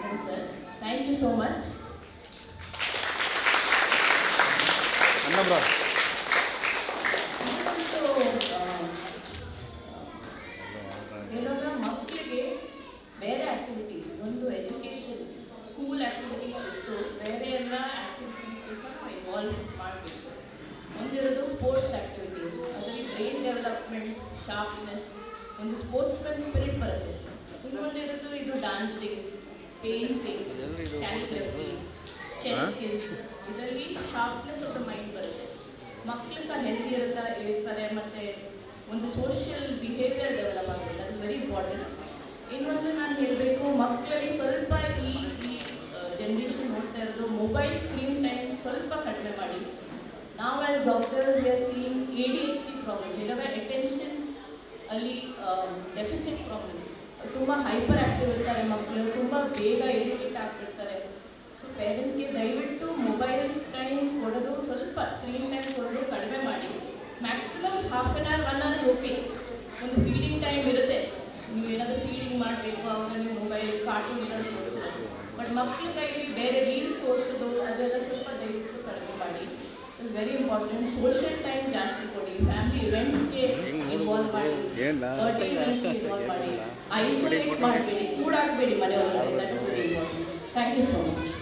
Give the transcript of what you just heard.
happen, sir. Thank you so much. ಇವಾಗ ಮಕ್ಕಳಿಗೆ ಬೇರೆ ಆ್ಯಕ್ಟಿವಿಟೀಸ್, ಒಂದು ಎಜುಕೇಷನ್ ಸ್ಕೂಲ್ ಆ್ಯಕ್ಟಿವಿಟೀಸ್ ಬಿಟ್ಟು ಬೇರೆ ಎಲ್ಲ ಆ್ಯಕ್ಟಿವಿಟೀಸ್ಗೆ ಸಹ ನಾವು ಇನ್ವಾಲ್ವ್ ಮಾಡಬೇಕು. ಒಂದಿರೋದು ಸ್ಪೋರ್ಟ್ಸ್ ಆ್ಯಕ್ಟಿವಿಟೀಸ್, ಅದರಲ್ಲಿ ಬ್ರೈನ್ ಡೆವಲಪ್ಮೆಂಟ್, ಶಾರ್ಪ್ನೆಸ್, ಒಂದು ಸ್ಪೋರ್ಟ್ಸ್ಮನ್ ಸ್ಪಿರಿಟ್ ಬರುತ್ತೆ. ಇನ್ನೊಂದಿರೋದು ಇದು dancing, painting, calligraphy, chess skills, ಇದರಲ್ಲಿ ಶಾರ್ಪ್ನೆಸ್ ಆಫ್ ದ ಮೈಂಡ್ ಬರುತ್ತೆ. ಮಕ್ಕಳು ಸಹ ಹೆಲ್ದಿ ಇರ್ತಾರೆ ಮತ್ತು ಒಂದು ಸೋಷಿಯಲ್ ಬಿಹೇವಿಯರ್ ಡೆವಲಪ್ ಆಗುತ್ತೆ. That is very important. ಇನ್ನೊಂದು ನಾನು ಹೇಳಬೇಕು, ಮಕ್ಕಳಲ್ಲಿ ಸ್ವಲ್ಪ ಈ ಜನ್ರೇಷನ್ ನೋಡ್ತಾ ಇರೋದು ಮೊಬೈಲ್ ಸ್ಕ್ರೀನ್ ಟೈಮ್ ಸ್ವಲ್ಪ ಕಡಿಮೆ ಮಾಡಿ. ನಾವು as doctors we are seeing ADHD problem, ಇಲ್ಲವೇ ಅಟೆನ್ಷನ್ ಅಲ್ಲಿ ಡೆಫಿಸಿಟ್ ಪ್ರಾಬ್ಲಮ್ಸ್. ತುಂಬ ಹೈಪರ್ ಆ್ಯಕ್ಟಿವ್ ಇರ್ತಾರೆ ಮಕ್ಕಳು, ತುಂಬ ಬೇಗ ಇರಿಟೇಟ್ ಆಗಿಬಿಡ್ತಾರೆ. ಸೊ ಪೇರೆಂಟ್ಸ್ಗೆ ದಯವಿಟ್ಟು ಮೊಬೈಲ್ ಟೈಮ್ ಕೊಡೋದು, ಸ್ವಲ್ಪ ಸ್ಕ್ರೀನ್ ಟೈಮ್ ಕೊಡೋದು ಕಡಿಮೆ ಮಾಡಿ. Maximum half an hour 1 hour okay. ಒಂದು ಫೀಡಿಂಗ್ ಟೈಮ್ ಇರುತ್ತೆ, ನೀವು ಏನಾದರೂ ಫೀಡಿಂಗ್ ಮಾಡಬೇಕು, ಅವಾಗ ನೀವು ಮೊಬೈಲ್ ಕಾರ್ಟೂನ್ ಇರೋದು ತೋರಿಸ್ತಾರೆ. ಬಟ್ ಮಕ್ಕಳ ಕೈಲಿ ಬೇರೆ ರೀಲ್ಸ್ ತೋರಿಸೋದು ಅದೆಲ್ಲ ಸ್ವಲ್ಪ ದಯವಿಟ್ಟು ಕಡಿಮೆ ಮಾಡಿ. It's very important. Social time ಜಾಸ್ತಿ ಕೊಡಿ, ಫ್ಯಾಮಿಲಿ ಇವೆಂಟ್ಸ್ಗೆ ಇನ್ವಾಲ್ವ್ ಮಾಡಿ, ಬರ್ಡೇ ಇವೆಂಟ್ಸ್ಗೆ ಇನ್ವಾಲ್ವ್ ಮಾಡಿ. ಐಸೋಲೇಟ್ ಮಾಡಬೇಡಿ, ಕೂಡಾಗಬೇಡಿ ಮನೆಯೊಳಗಡೆ. That is very important. Thank you so much.